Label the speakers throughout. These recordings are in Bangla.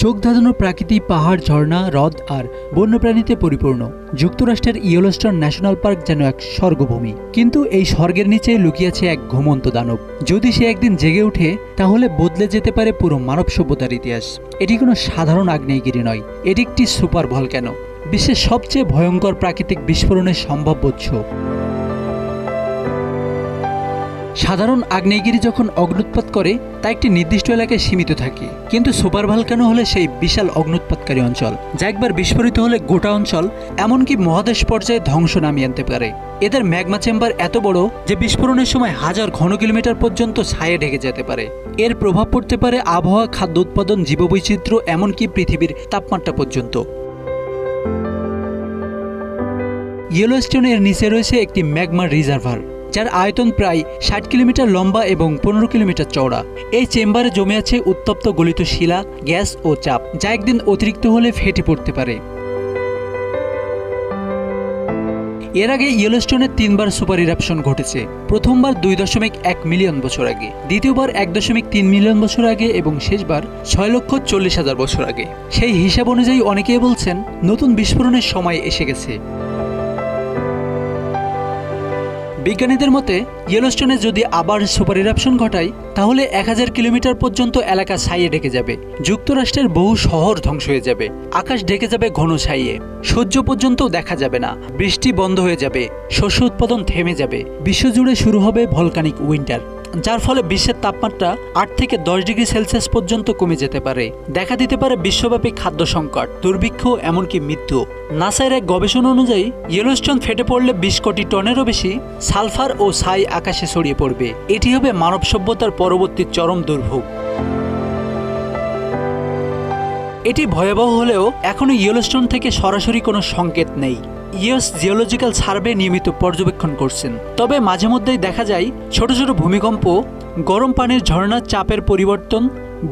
Speaker 1: চোখ ধাঁধানো প্রাকৃতি, পাহাড়, ঝর্ণা, হ্রদ আর বন্যপ্রাণীতে পরিপূর্ণ যুক্তরাষ্ট্রের ইয়েলোস্টোন ন্যাশনাল পার্ক যেন এক স্বর্গভূমি। কিন্তু এই স্বর্গের নিচে লুকিয়ে আছে এক ঘুমন্ত দানব। যদি সে একদিন জেগে ওঠে তাহলে বদলে যেতে পারে পুরো মানব সভ্যতার ইতিহাস। এটি কোনো সাধারণ আগ্নেয়গিরি নয়, এটি একটি সুপার ভলক্যানো, বিশ্বের সবচেয়ে ভয়ঙ্কর প্রাকৃতিক বিস্ফোরণের সম্ভাব্য উৎস। সাধারণ আগ্নেয়গিরি যখন অগ্নুৎপাত করে তা একটি নির্দিষ্ট এলাকায় সীমিত থাকে, কিন্তু সুপার ভলক্যানো হলে সেই বিশাল অগ্নুৎপাতকারী অঞ্চল, যা একবার বিস্ফোরিত হলে গোটা অঞ্চল এমনকি মহাদেশ পর্যায়ে ধ্বংস নামিয়ে আনতে পারে। এদের ম্যাগমা চেম্বার এত বড় যে বিস্ফোরণের সময় হাজার ঘন কিলোমিটার পর্যন্ত ছায়া ঢেকে যেতে পারে। এর প্রভাব পড়তে পারে আবহাওয়া, খাদ্য উৎপাদন, জীববৈচিত্র্য, এমনকি পৃথিবীর তাপমাত্রা পর্যন্ত। ইয়েলোস্টোনের নিচে রয়েছে একটি ম্যাগমা রিজার্ভার, যার আয়তন প্রায় 60 কিলোমিটার লম্বা এবং 15 কিলোমিটার চওড়া। এই চেম্বারে জমে আছে উত্তপ্ত গলিত শিলা, গ্যাস ও চাপ, যা একদিন অতিরিক্ত হলে ফেটে পড়তে পারে। এর আগে ইয়েলোস্টোনে 3বার সুপার ইরাপশন ঘটেছে। প্রথমবার 2.1 মিলিয়ন বছর আগে, দ্বিতীয়বার 1.3 মিলিয়ন বছর আগে এবং শেষবার 6,40,000 বছর আগে। সেই হিসাব অনুযায়ী অনেকেই বলছেন নতুন বিস্ফোরণের সময় এসে গেছে। বিজ্ঞানীদের মতে ইয়েলোস্টোনে যদি আবার সুপার ইরাপশন ঘটায় তাহলে 1000 কিলোমিটার পর্যন্ত এলাকা ছাইয়ে ঢেকে যাবে। যুক্তরাষ্ট্রের বহু শহর ধ্বংস হয়ে যাবে, আকাশ ঢেকে যাবে ঘন ছাইয়ে, সূর্য পর্যন্ত দেখা যাবে না, বৃষ্টি বন্ধ হয়ে যাবে, শস্য উৎপাদন থেমে যাবে। বিশ্বজুড়ে শুরু হবে ভলকানিক উইন্টার, যার ফলে বিশ্বের তাপমাত্রা 8 থেকে 10 ডিগ্রি সেলসিয়াস পর্যন্ত কমে যেতে পারে। দেখা দিতে পারে বিশ্বব্যাপী খাদ্য সংকট, দুর্ভিক্ষ, এমনকি মৃত্যু। নাসার এক গবেষণা অনুযায়ী ইয়েলোস্টোন ফেটে পড়লে 20 কোটি টনেরও বেশি সালফার ও ছাই আকাশে ছড়িয়ে পড়বে। এটি হবে মানব সভ্যতার পরবর্তী চরম দুর্ভোগ। এটি ভয়াবহ হলেও এখনো ইয়েলোস্টোন থেকে সরাসরি কোনো সংকেত নেই। ইউএস জিওলজিক্যাল সার্ভে নিয়মিত পর্যবেক্ষণ করছেন, তবে মাঝে মধ্যেই দেখা যায় ছোট ছোট ভূমিকম্প, গরম পানির ঝর্ণার চাপের পরিবর্তন,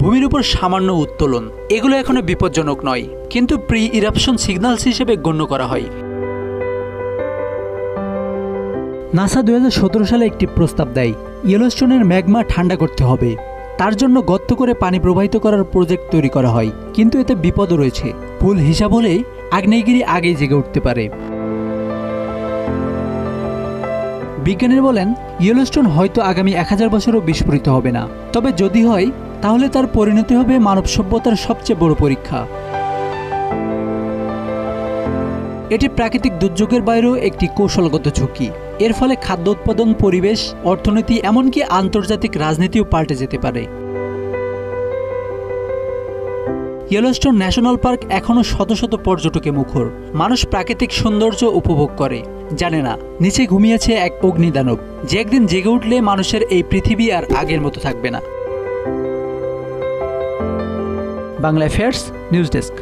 Speaker 1: ভূমির উপর সামান্য উত্তোলন। এগুলো এখনো বিপজ্জনক নয়, কিন্তু প্রি ইরাপশন সিগন্যালস হিসেবে গণ্য করা হয়। নাসা 2017 সালে একটি প্রস্তাব দেয়, ইয়েলোস্টোনের ম্যাগমা ঠান্ডা করতে হবে। তার জন্য গর্ত করে পানি প্রবাহিত করার প্রজেক্ট তৈরি করা হয়, কিন্তু এতে বিপদও রয়েছে। ভুল হিসাব হলেই আগ্নেয়গিরি আগেই জেগে উঠতে পারে। বিজ্ঞানীরা বলেন ইয়েলোস্টোন হয়তো আগামী 1000 বছরও বিস্ফোরিত হবে না, তবে যদি হয় তাহলে তার পরিণতি হবে মানব সভ্যতার সবচেয়ে বড় পরীক্ষা। এটি প্রাকৃতিক দুর্যোগের বাইরেও একটি কৌশলগত ঝুঁকি। এর ফলে খাদ্য উৎপাদন, পরিবেশ, অর্থনীতি, এমনকি আন্তর্জাতিক রাজনীতিও পাল্টে যেতে পারে। ইয়েলোস্টোন ন্যাশনাল পার্ক এখনও শত শত পর্যটকে মুখর। মানুষ প্রাকৃতিক সৌন্দর্য উপভোগ করে, জানে না নিচে ঘুমিয়েছে এক অগ্নিদানব, যে একদিন জেগে উঠলে মানুষের এই পৃথিবী আর আগের মতো থাকবে না। Bangla affairs news desk.